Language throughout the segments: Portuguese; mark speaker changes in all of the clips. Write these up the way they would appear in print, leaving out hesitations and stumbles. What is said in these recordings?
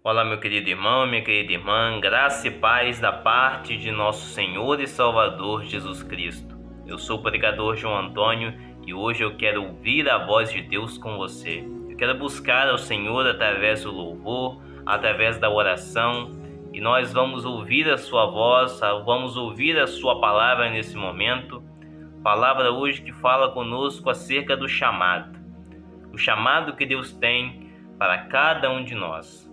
Speaker 1: Olá, meu querido irmão, minha querida irmã, graça e paz da parte de nosso Senhor e Salvador Jesus Cristo. Eu sou o pregador João Antônio e hoje eu quero ouvir a voz de Deus com você. Eu quero buscar ao Senhor através do louvor, através da oração, e nós vamos ouvir a sua voz, vamos ouvir a sua palavra nesse momento. Palavra hoje que fala conosco acerca do chamado. O chamado que Deus tem para cada um de nós.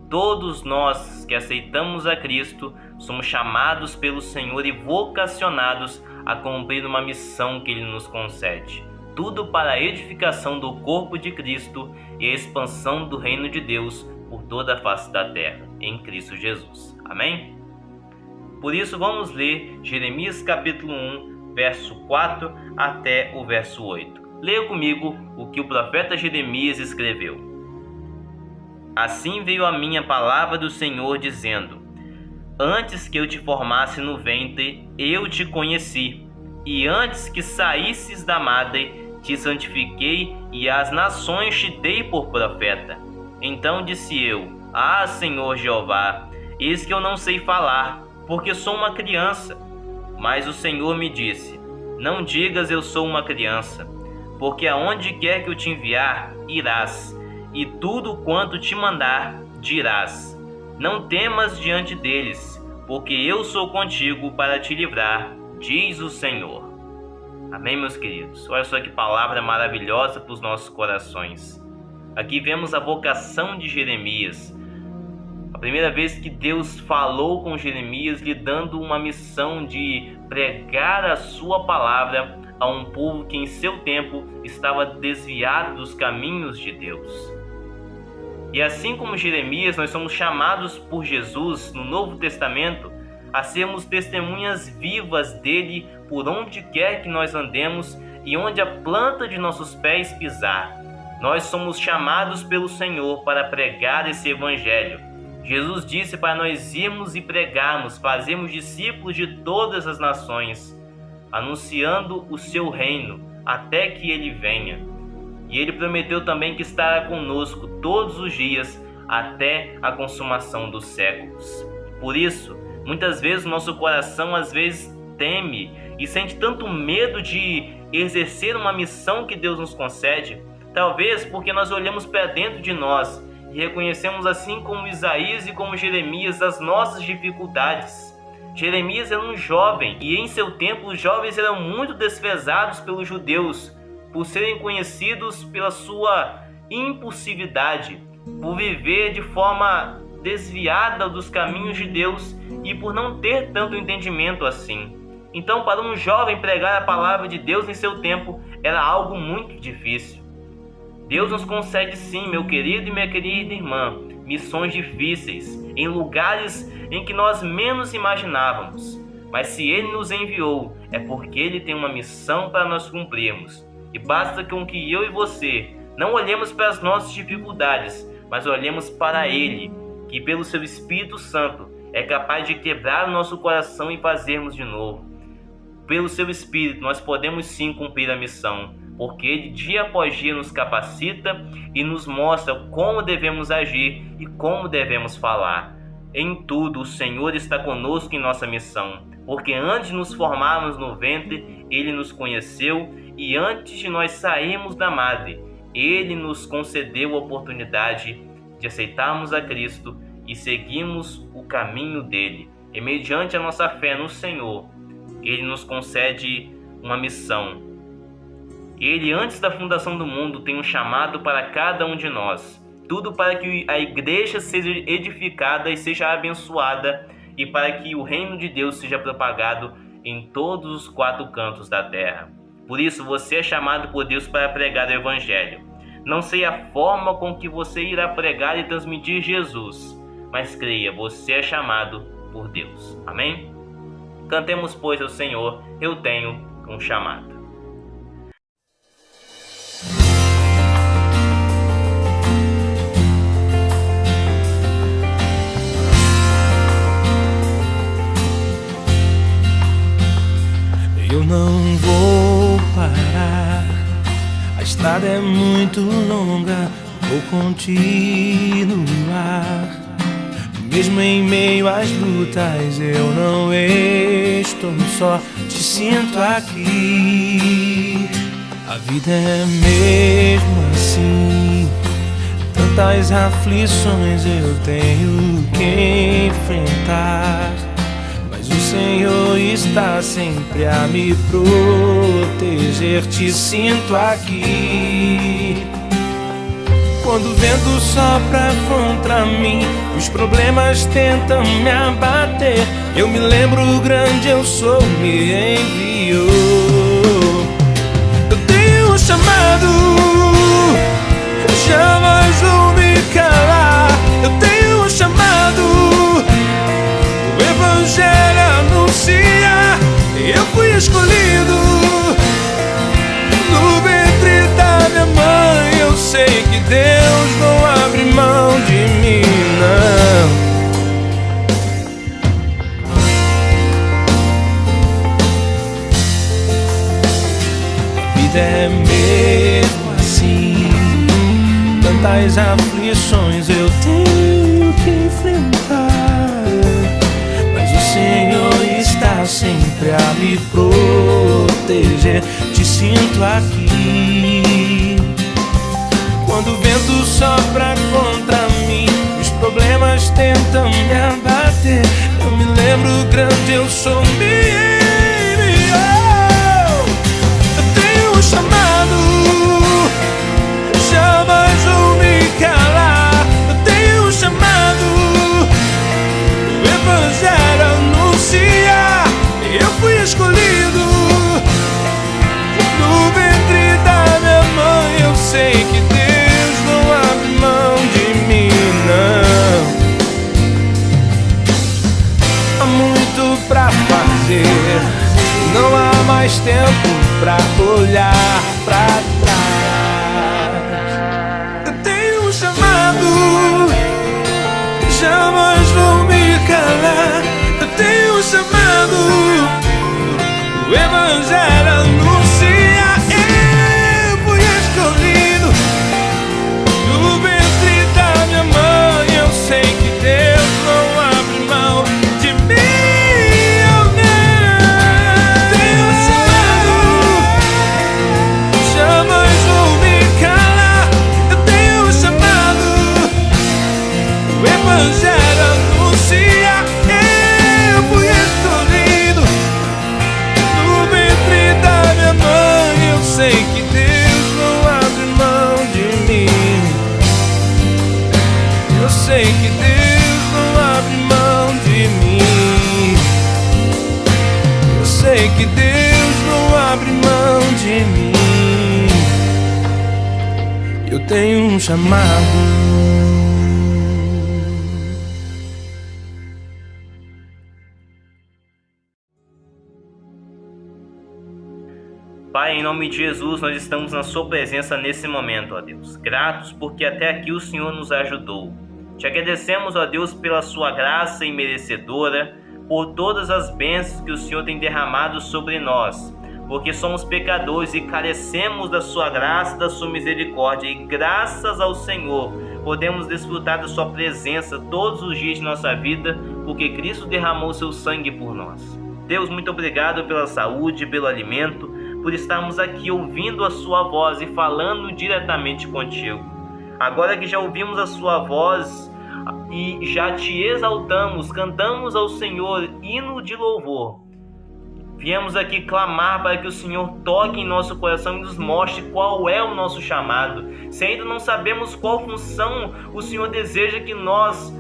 Speaker 1: Todos nós que aceitamos a Cristo somos chamados pelo Senhor e vocacionados a cumprir uma missão que Ele nos concede. Tudo para a edificação do corpo de Cristo e a expansão do reino de Deus por toda a face da terra, em Cristo Jesus. Amém? Por isso vamos ler Jeremias capítulo 1, verso 4 até o verso 8. Leia comigo o que o profeta Jeremias escreveu. Assim veio a minha palavra do Senhor, dizendo: Antes que eu te formasse no ventre, eu te conheci, e antes que saísses da madre, te santifiquei, e às nações te dei por profeta. Então disse eu: Ah, Senhor Jeová, eis que eu não sei falar, porque sou uma criança. Mas o Senhor me disse: Não digas eu sou uma criança, porque aonde quer que eu te enviar, irás, e tudo quanto te mandar, dirás. Não temas diante deles, porque eu sou contigo para te livrar, diz o Senhor. Amém, meus queridos? Olha só que palavra maravilhosa para os nossos corações. Aqui vemos a vocação de Jeremias. A primeira vez que Deus falou com Jeremias, lhe dando uma missão de pregar a sua palavra a um povo que em seu tempo estava desviado dos caminhos de Deus. E assim como Jeremias, nós somos chamados por Jesus no Novo Testamento a sermos testemunhas vivas dele por onde quer que nós andemos e onde a planta de nossos pés pisar. Nós somos chamados pelo Senhor para pregar esse evangelho. Jesus disse para nós irmos e pregarmos, fazermos discípulos de todas as nações, anunciando o seu reino até que ele venha. E ele prometeu também que estará conosco todos os dias até a consumação dos séculos. Por isso, muitas vezes o nosso coração teme e sente tanto medo de exercer uma missão que Deus nos concede, talvez porque nós olhamos para dentro de nós e reconhecemos, assim como Isaías e como Jeremias, as nossas dificuldades. Jeremias era um jovem e em seu tempo os jovens eram muito desprezados pelos judeus, por serem conhecidos pela sua impulsividade, por viver de forma desviada dos caminhos de Deus e por não ter tanto entendimento assim. Então, para um jovem pregar a palavra de Deus em seu tempo era algo muito difícil. Deus nos concede sim, meu querido e minha querida irmã, missões difíceis, em lugares em que nós menos imaginávamos. Mas se Ele nos enviou, é porque Ele tem uma missão para nós cumprirmos. E basta com que eu e você não olhemos para as nossas dificuldades, mas olhemos para Ele, que pelo seu Espírito Santo é capaz de quebrar o nosso coração e fazermos de novo. Pelo seu Espírito nós podemos sim cumprir a missão, porque Ele dia após dia nos capacita e nos mostra como devemos agir e como devemos falar. Em tudo o Senhor está conosco em nossa missão, porque antes de nos formarmos no ventre, Ele nos conheceu, e antes de nós sairmos da madre, Ele nos concedeu a oportunidade de aceitarmos a Cristo e seguirmos o caminho dele. E mediante a nossa fé no Senhor, Ele nos concede uma missão. Ele, antes da fundação do mundo, tem um chamado para cada um de nós. Tudo para que a igreja seja edificada e seja abençoada, e para que o reino de Deus seja propagado em todos os 4 cantos da terra. Por isso, você é chamado por Deus para pregar o Evangelho. Não sei a forma com que você irá pregar e transmitir Jesus, mas creia, você é chamado por Deus. Amém? Cantemos, pois, ao Senhor, eu tenho um chamado.
Speaker 2: Eu não vou parar, a estrada é muito longa, vou continuar. Mesmo em meio às lutas eu não estou só, te sinto aqui. A vida é mesmo assim, tantas aflições eu tenho que enfrentar, mas o Senhor está sempre a me proteger, te sinto aqui. Quando o vento sopra contra mim, os problemas tentam me abater, eu me lembro o grande eu sou me enviou. Eu tenho um chamado, jamais vou me calar. Eu tenho um chamado, o Evangelho anuncia. Eu fui escolhido no ventre da minha mãe. Eu sei que Deus não abre mão de mim, não. A vida é mesmo assim, tantas aflições eu tenho que enfrentar, mas o Senhor está sempre a me proteger, te sinto aqui. Quando o vento sopra contra mim, os problemas tentam me abater, eu me lembro o grande eu sou me enviou. Eu tenho um chamado, jamais vou me calar. Eu tenho um chamado, o Evangelho anuncia. Eu fui escolhido no ventre da minha mãe. Eu sei que Deus não abre mão de mim, não. Há muito pra fazer, não há mais tempo pra olhar pra trás. Eu tenho um chamado, jamais vou me calar. Eu tenho um chamado, o Evangelho anuncia. Eu fui escolhido no ventre da minha mãe. Eu sei que Deus não abre mão de mim, eu não. Tenho um chamado, jamais vou me calar. Eu tenho um chamado, o Evangelho anuncia. Eu fui escolhido no ventre da minha mãe. Eu sei que Deus não abre mão de mim. Eu sei que Deus não abre mão de mim. Eu sei que Deus não abre mão de mim. Eu tenho um chamado.
Speaker 1: Pai, em nome de Jesus, nós estamos na sua presença nesse momento, ó Deus. Gratos porque até aqui o Senhor nos ajudou. Te agradecemos, ó Deus, pela sua graça imerecedora, por todas as bênçãos que o Senhor tem derramado sobre nós, porque somos pecadores e carecemos da sua graça, da sua misericórdia, e graças ao Senhor podemos desfrutar da sua presença todos os dias de nossa vida, porque Cristo derramou seu sangue por nós. Deus, muito obrigado pela saúde, pelo alimento, por estarmos aqui ouvindo a sua voz e falando diretamente contigo. Agora que já ouvimos a sua voz e já te exaltamos, cantamos ao Senhor hino de louvor, viemos aqui clamar para que o Senhor toque em nosso coração e nos mostre qual é o nosso chamado. Se ainda não sabemos qual função o Senhor deseja que nós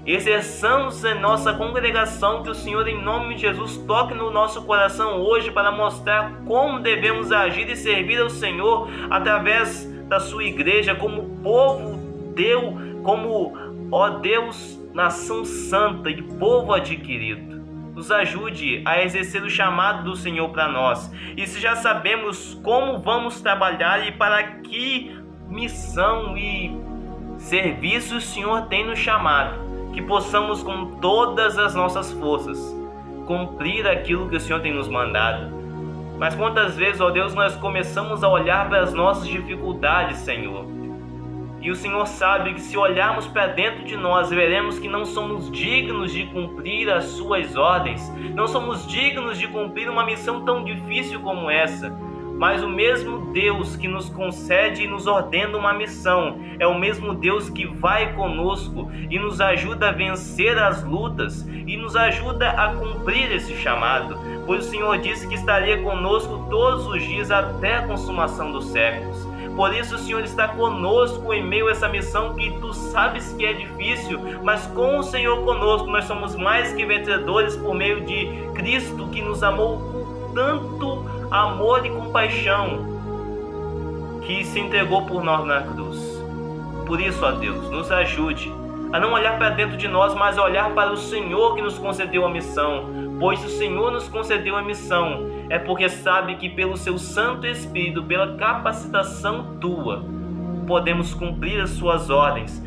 Speaker 1: exerçamos em nossa congregação, que o Senhor, em nome de Jesus, toque no nosso coração hoje para mostrar como devemos agir e servir ao Senhor através da sua igreja, como povo teu, como, ó Deus, nação santa e povo adquirido. Nos ajude a exercer o chamado do Senhor para nós. E se já sabemos como vamos trabalhar e para que missão e serviço o Senhor tem nos chamado, que possamos com todas as nossas forças cumprir aquilo que o Senhor tem nos mandado. Mas quantas vezes, ó Deus, nós começamos a olhar para as nossas dificuldades, Senhor, E o Senhor sabe que se olharmos para dentro de nós, veremos que não somos dignos de cumprir as suas ordens, não somos dignos de cumprir uma missão tão difícil como essa. Mas o mesmo Deus que nos concede e nos ordena uma missão é o mesmo Deus que vai conosco e nos ajuda a vencer as lutas e nos ajuda a cumprir esse chamado, pois o Senhor disse que estaria conosco todos os dias até a consumação dos séculos. Por isso o Senhor está conosco em meio a essa missão que tu sabes que é difícil, mas com o Senhor conosco nós somos mais que vencedores por meio de Cristo, que nos amou com tanto amor e compaixão, que se entregou por nós na cruz. Por isso, ó Deus, nos ajude a não olhar para dentro de nós, mas a olhar para o Senhor que nos concedeu a missão, pois se o Senhor nos concedeu a missão, é porque sabe que pelo seu Santo Espírito, pela capacitação tua, podemos cumprir as suas ordens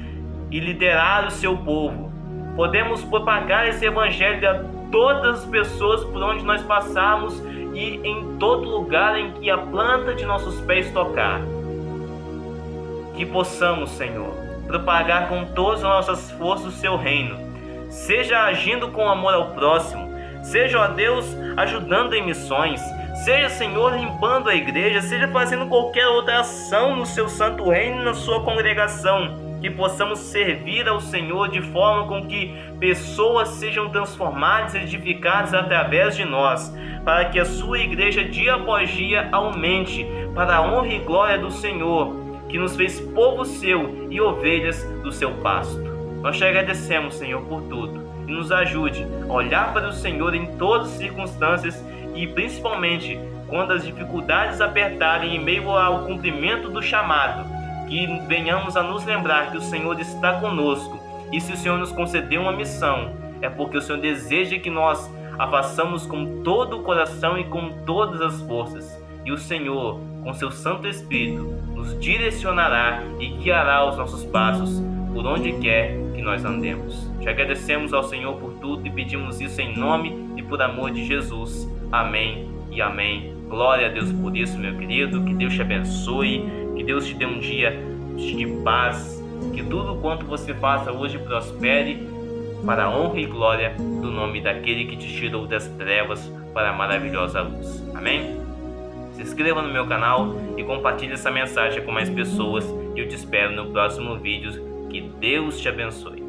Speaker 1: e liderar o seu povo. Podemos propagar esse evangelho a todas as pessoas por onde nós passarmos e em todo lugar em que a planta de nossos pés tocar. Que possamos, Senhor, propagar com todas as nossas forças o seu reino, seja agindo com amor ao próximo, seja, ó Deus, ajudando em missões, seja, Senhor, limpando a igreja, seja fazendo qualquer outra ação no seu santo reino e na sua congregação. Que possamos servir ao Senhor de forma com que pessoas sejam transformadas e edificadas através de nós, para que a sua igreja dia após dia aumente, para a honra e glória do Senhor, que nos fez povo seu e ovelhas do seu pasto. Nós te agradecemos, Senhor, por tudo, e nos ajude a olhar para o Senhor em todas as circunstâncias e principalmente quando as dificuldades apertarem em meio ao cumprimento do chamado, que venhamos a nos lembrar que o Senhor está conosco, e se o Senhor nos concedeu uma missão, é porque o Senhor deseja que nós a façamos com todo o coração e com todas as forças, e o Senhor, com seu Santo Espírito, nos direcionará e guiará os nossos passos por onde quer que nós andemos. Te agradecemos ao Senhor por tudo e pedimos isso em nome e por amor de Jesus. Amém e amém. Glória a Deus por isso, meu querido. Que Deus te abençoe, que Deus te dê um dia de paz, que tudo quanto você faça hoje prospere para a honra e glória do nome daquele que te tirou das trevas para a maravilhosa luz. Amém? Se inscreva no meu canal e compartilhe essa mensagem com mais pessoas. Eu te espero no próximo vídeo. Que Deus te abençoe.